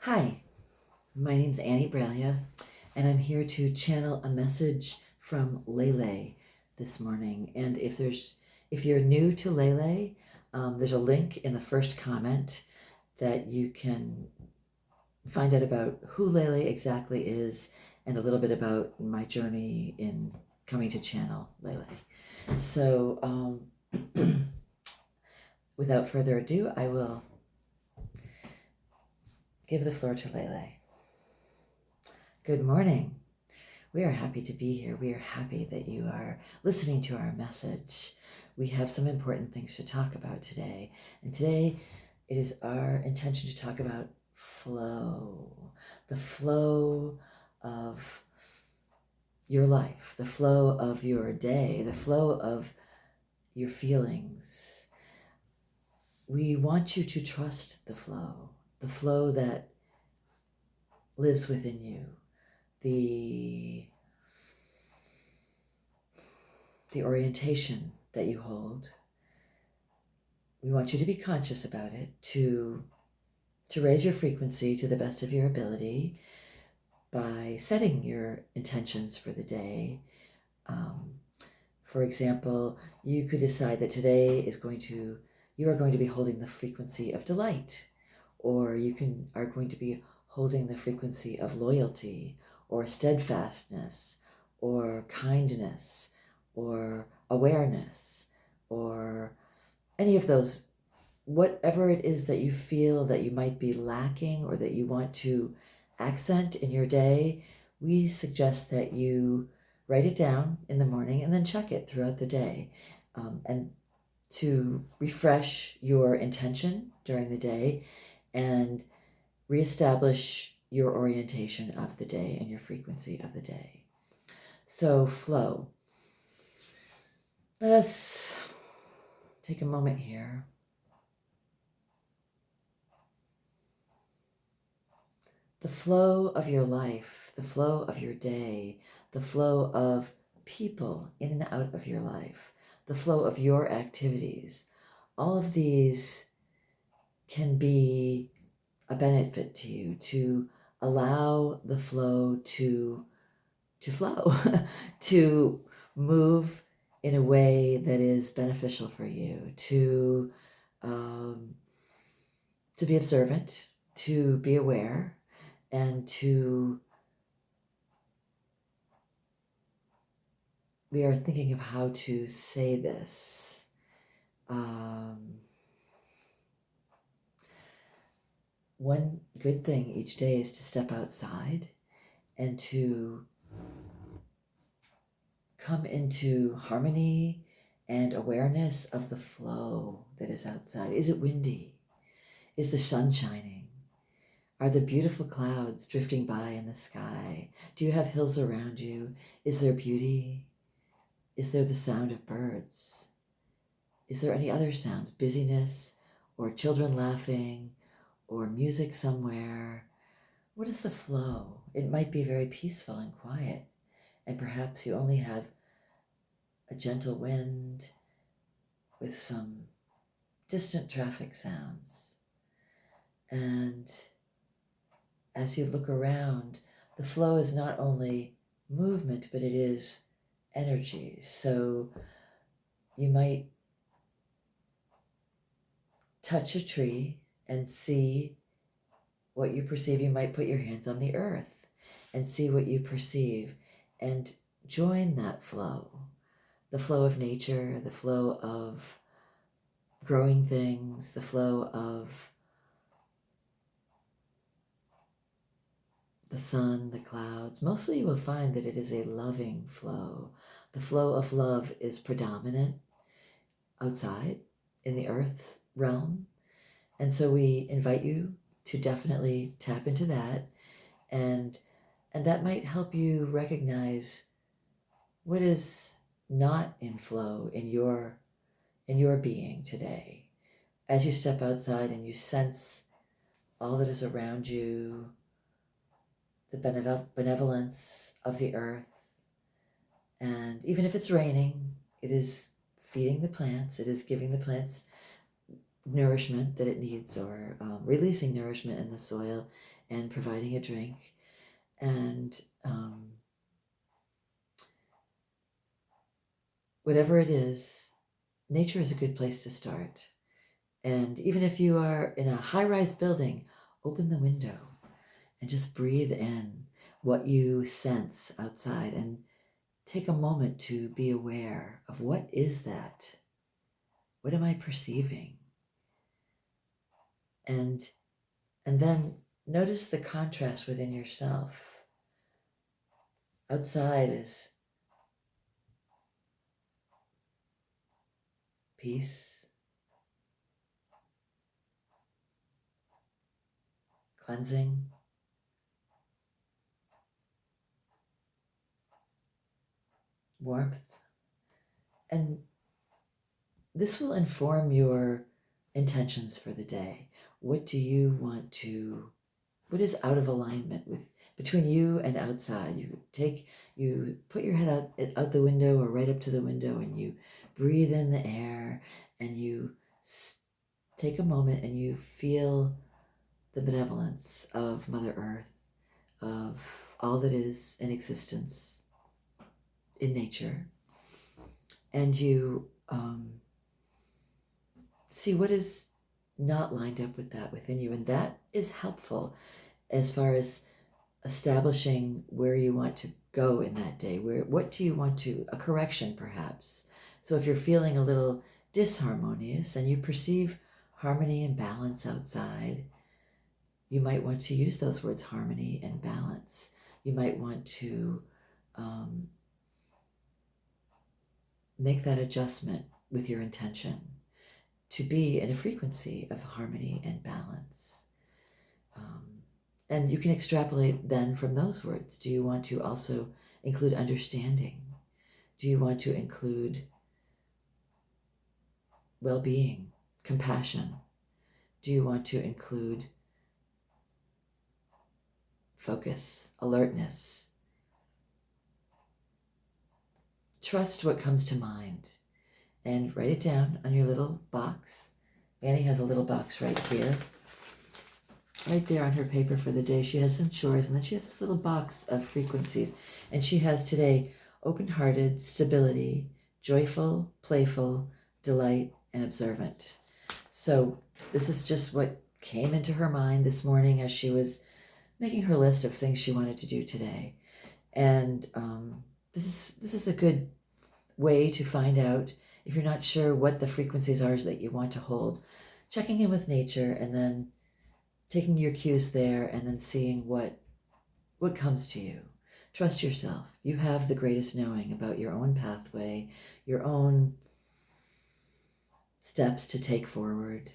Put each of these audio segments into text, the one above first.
Hi, my name's Annie Breglia, and I'm here to channel a message from Lei Lei this morning. And if you're new to Lei Lei, there's a link in the first comment that you can find out about who Lei Lei exactly is and a little bit about my journey in coming to channel Lei Lei. So, without further ado, I will give the floor to Lei Lei. Good morning. We are happy to be here. We are happy that you are listening to our message. We have some important things to talk about today. And today it is our intention to talk about flow. The flow of your life, the flow of your day, the flow of your feelings. We want you to trust the flow that lives within you, the orientation that you hold. We want you to be conscious about it, to raise your frequency to the best of your ability by setting your intentions for the day. For example, you could decide that today you are going to be holding the frequency of delight, or are going to be holding the frequency of loyalty, or steadfastness, or kindness, or awareness, or any of those, whatever it is that you feel that you might be lacking or that you want to accent in your day. We suggest that you write it down in the morning and then check it throughout the day, and to refresh your intention during the day and reestablish your orientation of the day and your frequency of the day. So, flow. Let us take a moment here. The flow of your life, the flow of your day, the flow of people in and out of your life, the flow of your activities, all of these can be a benefit to you, to allow the flow to flow, to move in a way that is beneficial for you, to be observant, to be aware, and we are thinking of how to say this. One good thing each day is to step outside and to come into harmony and awareness of the flow that is outside. Is it windy? Is the sun shining? Are the beautiful clouds drifting by in the sky? Do you have hills around you? Is there beauty? Is there the sound of birds? Is there any other sounds? Busyness, or children laughing, or music somewhere? What is the flow? It might be very peaceful and quiet, and perhaps you only have a gentle wind with some distant traffic sounds. And as you look around, the flow is not only movement, but it is energy. So you might touch a tree and see what you perceive. You might put your hands on the earth and see what you perceive and join that flow. The flow of nature, the flow of growing things, the flow of the sun, the clouds. Mostly you will find that it is a loving flow. The flow of love is predominant outside in the earth realm. And so we invite you to definitely tap into that. And that might help you recognize what is not in flow in your being today. As you step outside and you sense all that is around you, the benevolence of the earth. And even if it's raining, it is feeding the plants. It is giving the plants nourishment that it needs, or releasing nourishment in the soil. and providing a drink. And whatever it is, nature is a good place to start. And even if you are in a high-rise building, open the window and just breathe in what you sense outside and take a moment to be aware of what is that? What am I perceiving? And then notice the contrast within yourself. Outside is peace, cleansing, warmth. And this will inform your intentions for the day. What do you want to, what is out of alignment with between you and outside? You put your head out the window or right up to the window and you breathe in the air and you take a moment and you feel the benevolence of Mother Earth, of all that is in existence in nature. And you see what is not lined up with that within you. And that is helpful as far as establishing where you want to go in that day. What do you want to, a correction perhaps. So if you're feeling a little disharmonious and you perceive harmony and balance outside, you might want to use those words, harmony and balance. You might want to make that adjustment with your intention to be in a frequency of harmony and balance. And you can extrapolate then from those words. Do you want to also include understanding? Do you want to include well-being, compassion? Do you want to include focus, alertness? Trust what comes to mind and write it down on your little box. Annie has a little box right here. Right there on her paper for the day, she has some chores, and then she has this little box of frequencies. And she has today open-hearted, stability, joyful, playful, delight, and observant. So this is just what came into her mind this morning as she was making her list of things she wanted to do today. And this is a good way to find out if you're not sure what the frequencies are that you want to hold. Checking in with nature and then taking your cues there and then seeing what comes to you. Trust yourself. You have the greatest knowing about your own pathway, your own steps to take forward.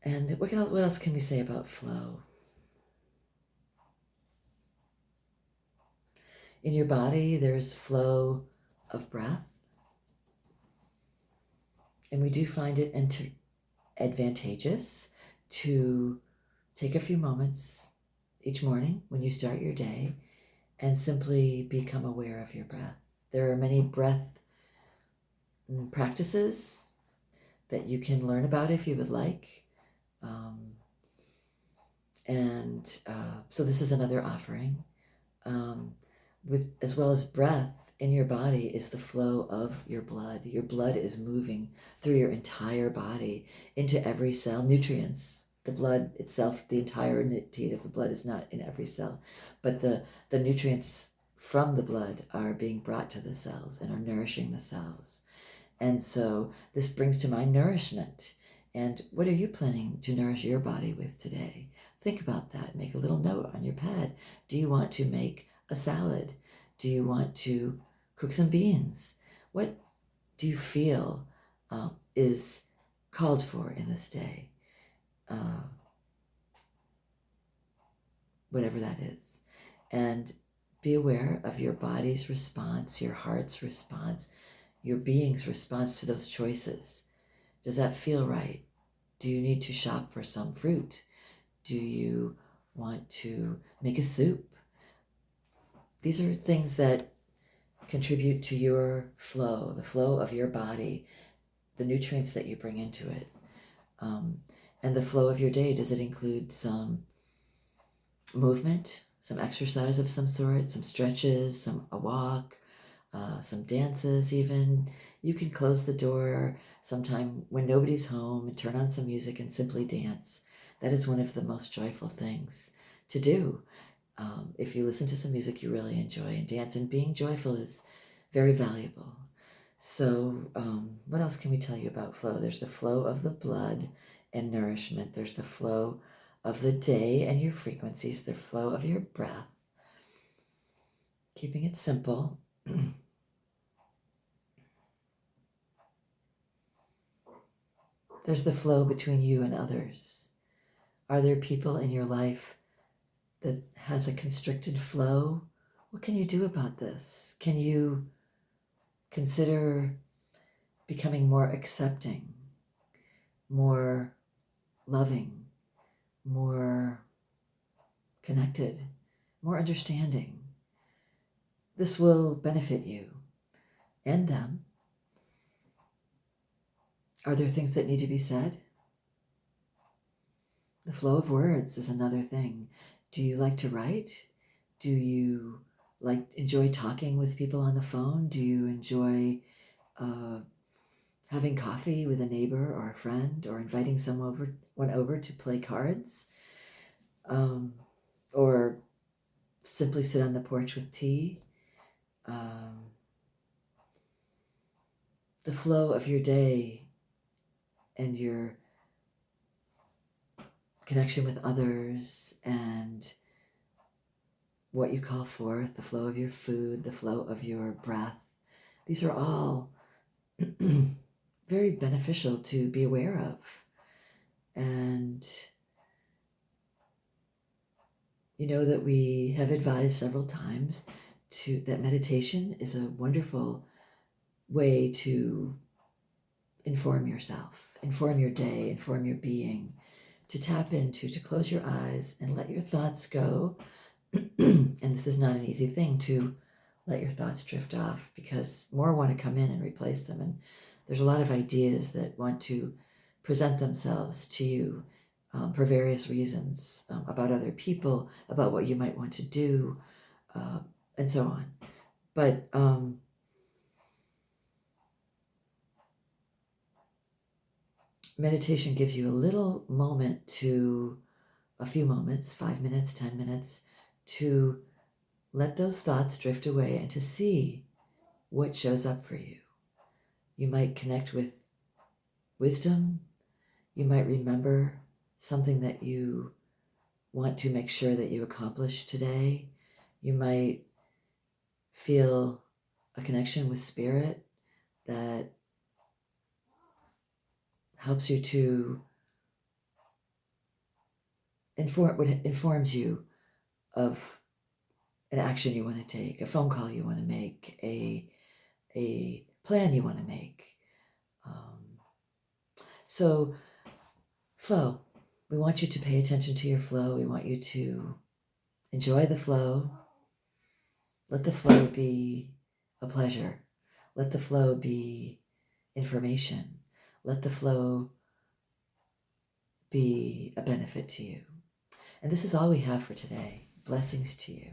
And what else can we say about flow? In your body, there's flow of breath. And we do find it advantageous to take a few moments each morning when you start your day and simply become aware of your breath. There are many breath practices that you can learn about if you would like. So this is another offering. With as well as breath in your body is the flow of your blood. Your blood is moving through your entire body into every cell. Nutrients, the blood itself, the entirety of the blood is not in every cell, but the nutrients from the blood are being brought to the cells and are nourishing the cells. And so this brings to mind nourishment. And what are you planning to nourish your body with today? Think about that. Make a little note on your pad. Do you want to make a salad? Do you want to cook some beans? What do you feel is called for in this day? Whatever that is. And be aware of your body's response, your heart's response, your being's response to those choices. Does that feel right? Do you need to shop for some fruit? Do you want to make a soup? These are things that contribute to your flow, the flow of your body, the nutrients that you bring into it. And the flow of your day, does it include some movement, some exercise of some sort, some stretches, a walk, some dances even? You can close the door sometime when nobody's home and turn on some music and simply dance. That is one of the most joyful things to do. If you listen to some music you really enjoy and dance, and being joyful is very valuable. So what else can we tell you about flow? There's the flow of the blood and nourishment. There's the flow of the day and your frequencies, the flow of your breath. Keeping it simple. There's the flow between you and others. Are there people in your life that has a constricted flow? What can you do about this? Can you consider becoming more accepting, more loving, more connected, more understanding? This will benefit you and them. Are there things that need to be said? The flow of words is another thing. Do you like to write? Do you enjoy talking with people on the phone? Do you enjoy having coffee with a neighbor or a friend, or inviting someone over to play cards? Or simply sit on the porch with tea? The flow of your day and your connection with others, and what you call forth, the flow of your food, the flow of your breath. These are all very beneficial to be aware of. And you know that we have advised several times that meditation is a wonderful way to inform yourself, inform your day, inform your being, to tap into, to close your eyes and let your thoughts go. And this is not an easy thing, to let your thoughts drift off, because more want to come in and replace them. And there's a lot of ideas that want to present themselves to you for various reasons, about other people, about what you might want to do, and so on. But meditation gives you a little moment a few moments, 5 minutes, 10 minutes, to let those thoughts drift away and to see what shows up for you. You might connect with wisdom. You might remember something that you want to make sure that you accomplish today. You might feel a connection with spirit that helps you to informs you of an action you want to take, a phone call you want to make, a plan you want to make. So flow. We want you to pay attention to your flow. We want you to enjoy the flow. Let the flow be a pleasure. Let the flow be information. Let the flow be a benefit to you. And this is all we have for today. Blessings to you.